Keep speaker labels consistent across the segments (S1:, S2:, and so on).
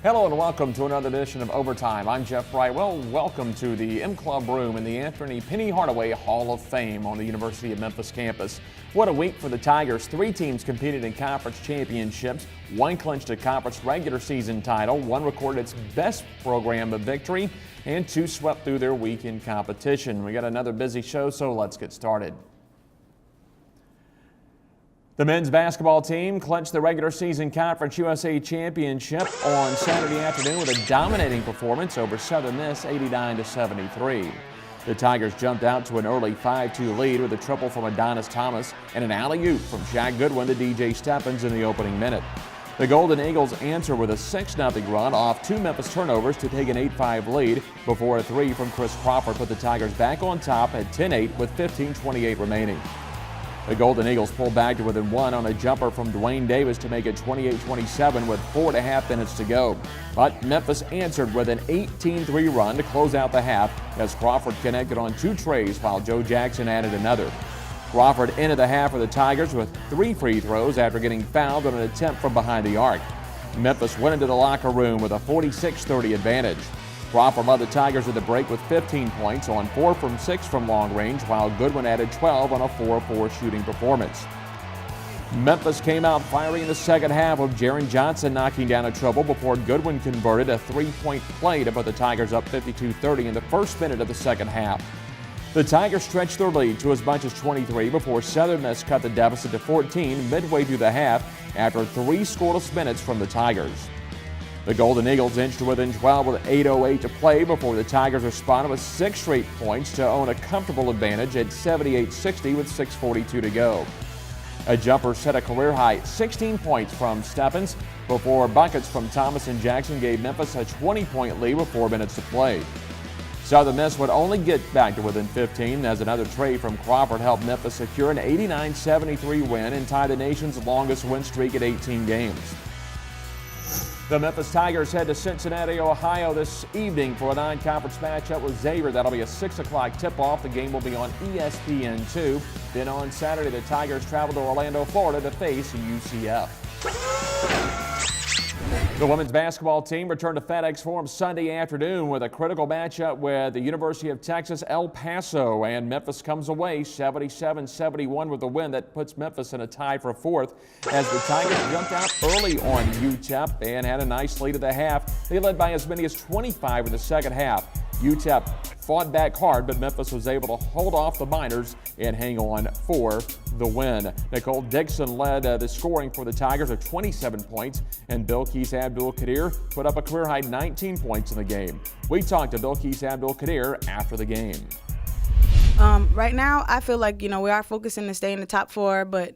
S1: Hello and welcome to another edition of Overtime. I'm Jeff Brightwell. Welcome to the M Club room in the Anthony Penny Hardaway Hall of Fame on the University of Memphis campus. What a week for the Tigers. 3 teams competed in conference championships. 1 clinched a conference regular season title. 1 recorded its best program of victory. And 2 swept through their week in competition. We got another busy show, so let's get started. The men's basketball team clinched the regular season Conference USA Championship on Saturday afternoon with a dominating performance over Southern Miss 89-73. The Tigers jumped out to an early 5-2 lead with a triple from Adonis Thomas and an alley-oop from Shaq Goodwin to DJ Stephens in the opening minute. The Golden Eagles answer with a 6-0 run off 2 Memphis turnovers to take an 8-5 lead before a 3 from Chris Crawford put the Tigers back on top at 10-8 with 15:28 remaining. The Golden Eagles pulled back to within 1 on a jumper from Dwayne Davis to make it 28-27 with 4.5 minutes to go. But Memphis answered with an 18-3 run to close out the half as Crawford connected on 2 trays while Joe Jackson added another. Crawford ended the half for the Tigers with 3 free throws after getting fouled on an attempt from behind the arc. Memphis went into the locker room with a 46-30 advantage. Crawford led the Tigers at the break with 15 points on 4 from 6 from long range, while Goodwin added 12 on a 4-4 shooting performance. Memphis came out firing in the second half with Jaron Johnson knocking down a triple before Goodwin converted a 3-point play to put the Tigers up 52-30 in the first minute of the second half. The Tigers stretched their lead to as much as 23 before Southern Miss cut the deficit to 14 midway through the half after 3 scoreless minutes from the Tigers. The Golden Eagles inched to within 12 with 8:08 to play before the Tigers responded with 6 straight points to own a comfortable advantage at 78-60 with 6:42 to go. A jumper set a career-high 16 points from Stephens before buckets from Thomas and Jackson gave Memphis a 20-point lead with 4 minutes to play. Southern Miss would only get back to within 15 as another tray from Crawford helped Memphis secure an 89-73 win and tie the nation's longest win streak at 18 games. The Memphis Tigers head to Cincinnati, Ohio this evening for a non-conference matchup with Xavier. That'll be a 6 o'clock tip-off. The game will be on ESPN2. Then on Saturday, the Tigers travel to Orlando, Florida to face UCF. The women's basketball team returned to FedEx Forum Sunday afternoon with a critical matchup with the University of Texas El Paso, and Memphis comes away 77-71 with a win that puts Memphis in a tie for 4th as the Tigers jumped out early on UTEP and had a nice lead at the half. They led by as many as 25 in the second half. UTEP fought back hard, but Memphis was able to hold off the Miners and hang on for the win. Nicole Dixon led the scoring for the Tigers with 27 points, and Bilquis Abdul-Qadir put up a career-high 19 points in the game. We talked to Bilquis Abdul-Qadir after the game.
S2: Right now, I feel like, we are focusing to stay in the top 4, but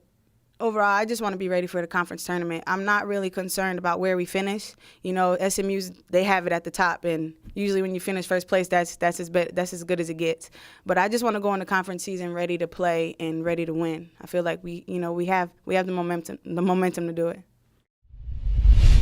S2: overall, I just want to be ready for the conference tournament. I'm not really concerned about where we finish. SMU's, they have it at the top, and usually when you finish first place, that's as good as it gets. But I just want to go into conference season ready to play and ready to win. I feel like we have the momentum to do it.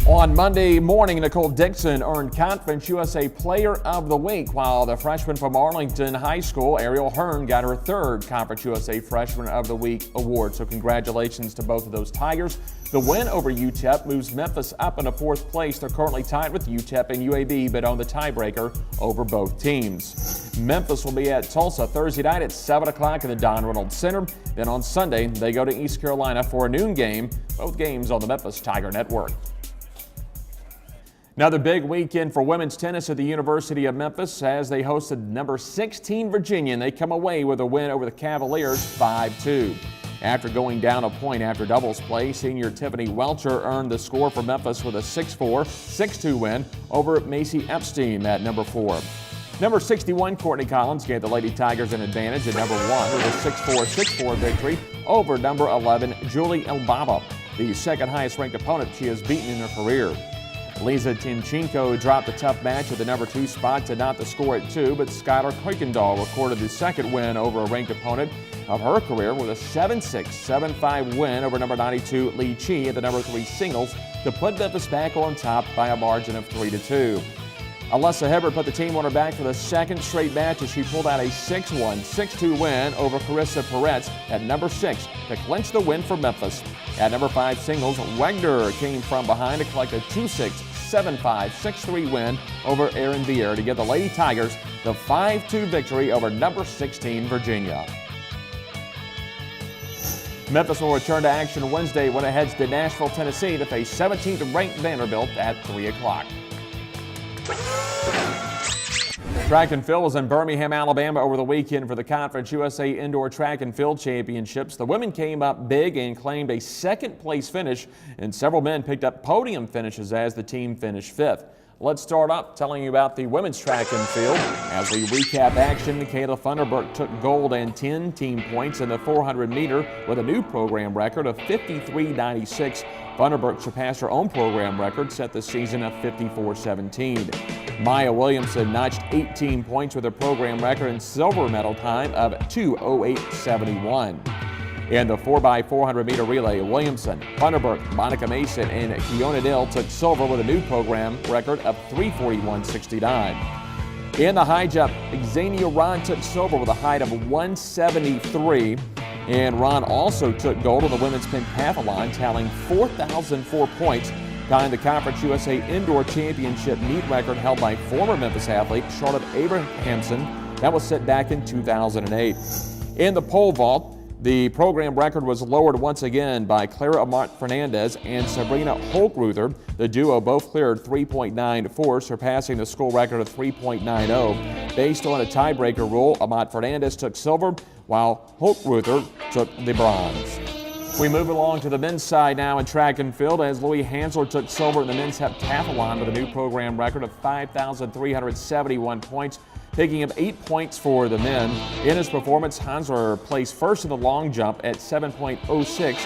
S1: On Monday morning, Nicole Dixon earned Conference USA Player of the Week, while the freshman from Arlington High School, Ariel Hearn, got her 3rd Conference USA Freshman of the Week award. So congratulations to both of those Tigers. The win over UTEP moves Memphis up into 4th place. They're currently tied with UTEP and UAB, but on the tiebreaker over both teams. Memphis will be at Tulsa Thursday night at 7 o'clock in the Don Reynolds Center. Then on Sunday, they go to East Carolina for a noon game. Both games on the Memphis Tiger Network. Another big weekend for women's tennis at the University of Memphis as they hosted number 16 Virginia, and they come away with a win over the Cavaliers 5-2. After going down a point after doubles play, senior Tiffany Welcher earned the score for Memphis with a 6-4, 6-2 win over Macy Epstein at number 4. Number 61 Courtney Collins gave the Lady Tigers an advantage at number 1 with a 6-4, 6-4 victory over number 11 Julie Elbaba, the second highest ranked opponent she has beaten in her career. Lisa Tinchenko dropped a tough match at the number 2 spot to knot the score at 2, but Skylar Kuykendall recorded the second win over a ranked opponent of her career with a 7-6, 7-5 win over number 92 Lee Chi at the number 3 singles to put Memphis back on top by a margin of 3-2. Alessa Hibbert put the team on her back for the second straight match as she pulled out a 6-1, 6-2 win over Carissa Peretz at number 6 to clinch the win for Memphis. At number 5 singles, Wegner came from behind to collect a 2-6, 7-5, 6-3 win over Aaron Vieira to give the Lady Tigers the 5-2 victory over number 16 Virginia. Memphis will return to action Wednesday when it heads to Nashville, Tennessee to face 17th-ranked Vanderbilt at 3 o'clock. Track and field was in Birmingham, Alabama over the weekend for the Conference USA Indoor Track and Field Championships. The women came up big and claimed a second-place finish, and several men picked up podium finishes as the team finished fifth. Let's start up telling you about the women's track and field. As we recap action, Kayla Funderburk took gold and 10 team points in the 400-meter with a new program record of 53.96. Funderburk surpassed her own program record set this season of 54.17. Maya Williamson notched 18 points with a program record and silver medal time of 2:08.71. In the 4x400 meter relay, Williamson, Funderburk, Monica Mason, and Keona Dill took silver with a new program record of 3:41.69. In the high jump, Xenia Ron took silver with a height of 173. And Ron also took gold in the women's pentathlon, tallying 4,004 points behind the Conference USA Indoor Championship meet record held by former Memphis athlete Charlotte Abrahamson that was set back in 2008. In the pole vault, the program record was lowered once again by Clara Amat Fernandez and Sabrina Holkruther. The duo both cleared 3.94, surpassing the school record of 3.90. Based on a tiebreaker rule, Amat Fernandez took silver, while Holkruther took the bronze. We move along to the men's side now in track and field as Louis Hansler took silver in the men's heptathlon with a new program record of 5,371 points, picking up 8 points for the men. In his performance, Hansler placed first in the long jump at 7.06,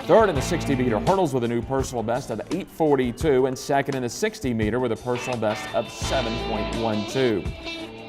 S1: third in the 60-meter hurdles with a new personal best of 8.42, and second in the 60-meter with a personal best of 7.12.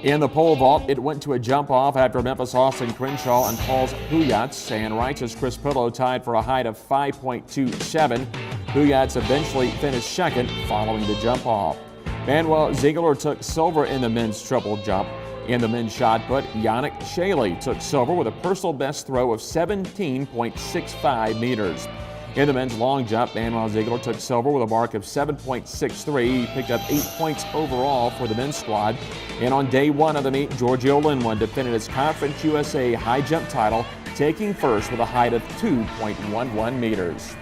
S1: In the pole vault, it went to a jump off after Memphis' Austin Crenshaw and Paul's Huyats and Wright's Chris Pillow tied for a height of 5.27. Huyats eventually finished second following the jump off. Manuel Ziegler took silver in the men's triple jump. In the men's shot put, Yannick Shaley took silver with a personal best throw of 17.65 meters. In the men's long jump, Manuel Ziegler took silver with a mark of 7.63. He picked up 8 points overall for the men's squad. And on day one of the meet, Giorgio Linwood defended his Conference USA high jump title, taking first with a height of 2.11 meters.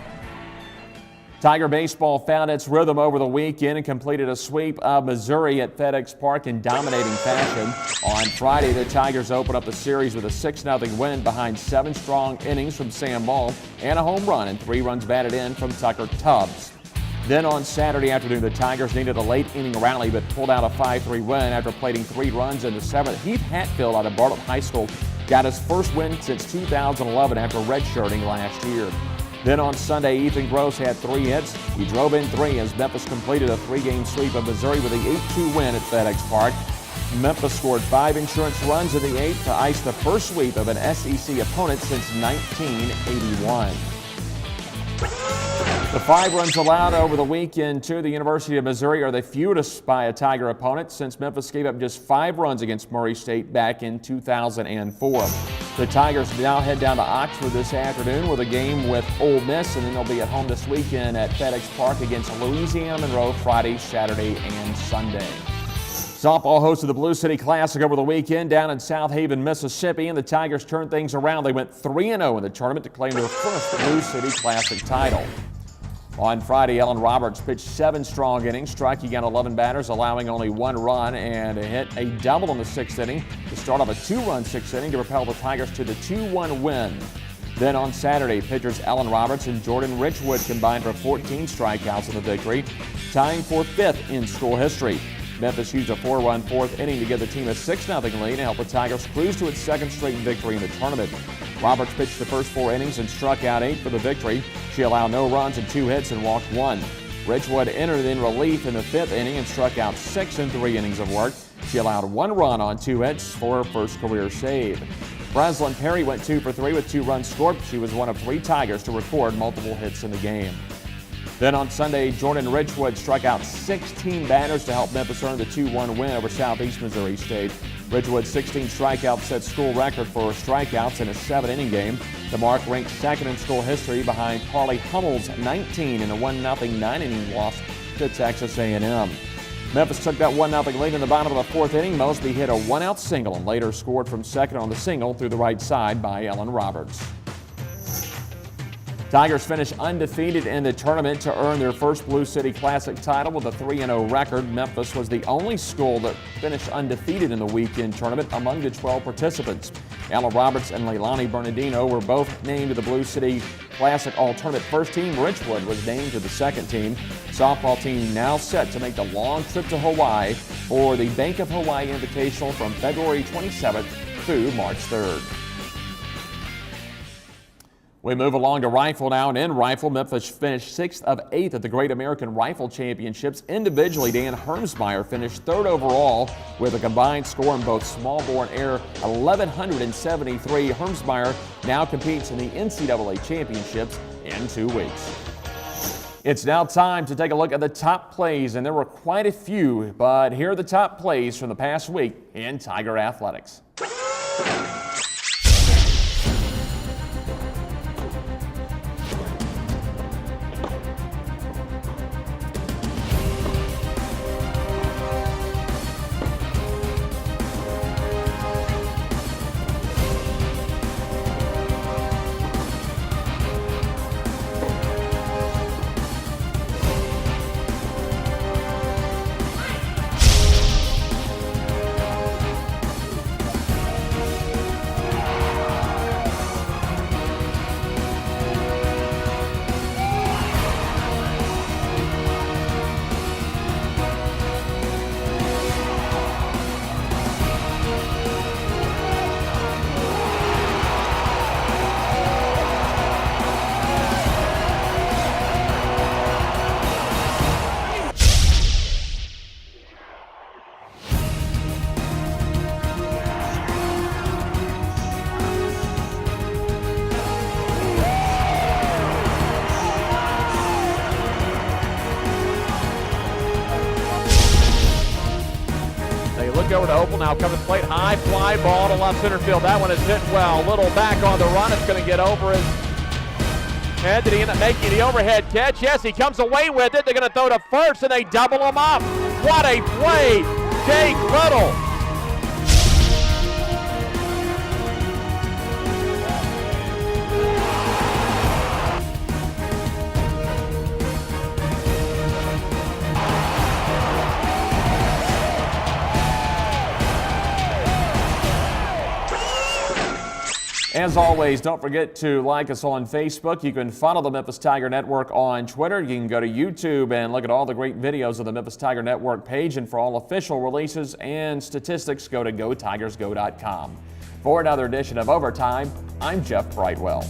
S1: Tiger baseball found its rhythm over the weekend and completed a sweep of Missouri at FedEx Park in dominating fashion. On Friday, the Tigers opened up the series with a 6-0 win behind 7 strong innings from Sam Ball and a home run and 3 runs batted in from Tucker Tubbs. Then on Saturday afternoon, the Tigers needed a late inning rally but pulled out a 5-3 win after plating 3 runs in the 7th. Heath Hatfield out of Bartlett High School got his first win since 2011 after redshirting last year. Then on Sunday, Ethan Gross had 3 hits. He drove in 3 as Memphis completed a 3-game sweep of Missouri with a 8-2 win at FedEx Park. Memphis scored 5 insurance runs in the 8th to ice the first sweep of an SEC opponent since 1981. The 5 runs allowed over the weekend to the University of Missouri are the fewest by a Tiger opponent since Memphis gave up just 5 runs against Murray State back in 2004. The Tigers now head down to Oxford this afternoon with a game with Ole Miss, and then they'll be at home this weekend at FedEx Park against Louisiana Monroe Friday, Saturday, and Sunday. Softball hosted the Blue City Classic over the weekend down in South Haven, Mississippi, and the Tigers turned things around. They went 3-0 in the tournament to claim their first Blue City Classic title. On Friday, Ellen Roberts pitched 7 strong innings, striking out 11 batters, allowing only 1 run, and hit a double in the 6th inning to start off a 2-run 6th inning to propel the Tigers to the 2-1 win. Then on Saturday, pitchers Ellen Roberts and Jordan Richwood combined for 14 strikeouts in the victory, tying for 5th in school history. Memphis used a 4-run 4th inning to give the team a 6-0 lead and help the Tigers cruise to its 2nd straight victory in the tournament. Roberts pitched the first 4 innings and struck out 8 for the victory. She allowed no runs and 2 hits and walked 1. Richwood entered in relief in the 5th inning and struck out 6 in 3 innings of work. She allowed 1 run on 2 hits for her first career save. Breslin Perry went 2 for 3 with 2 runs scored. She was one of 3 Tigers to record multiple hits in the game. Then on Sunday, Jordan Richwood struck out 16 batters to help Memphis earn the 2-1 win over Southeast Missouri State. Richwood's 16 strikeouts set school record for strikeouts in a 7-inning game. The mark ranked 2nd in school history behind Carly Hummel's 19 in a 1-0 9-inning loss to Texas A&M. Memphis took that 1-0 lead in the bottom of the 4th inning. Mosby hit a 1-out single and later scored from second on the single through the right side by Ellen Roberts. Tigers finished undefeated in the tournament to earn their first Blue City Classic title with a 3-0 record. Memphis was the only school that finished undefeated in the weekend tournament among the 12 participants. Ellen Roberts and Leilani Bernardino were both named to the Blue City Classic All-Tournament first team. Richwood was named to the second team. Softball team now set to make the long trip to Hawaii for the Bank of Hawaii Invitational from February 27th through March 3rd. We move along to rifle now, and in rifle, Memphis finished 6th of 8th at the Great American Rifle Championships. Individually, Dan Hermsmeyer finished 3rd overall with a combined score in both small bore and air, 1,173. Hermsmeyer now competes in the NCAA Championships in 2 weeks. It's now time to take a look at the top plays, and there were quite a few, but here are the top plays from the past week in Tiger athletics. Over to Opal, now coming plate, high fly ball to left center field. That one is hit well. Little back on the run. It's going to get over his head. Did he end up making the overhead catch? Yes, he comes away with it. They're going to throw to first, and they double him up. What a play, Jake Little. As always, don't forget to like us on Facebook. You can follow the Memphis Tiger Network on Twitter. You can go to YouTube and look at all the great videos of the Memphis Tiger Network page. And for all official releases and statistics, go to GoTigersGo.com. For another edition of Overtime, I'm Jeff Brightwell.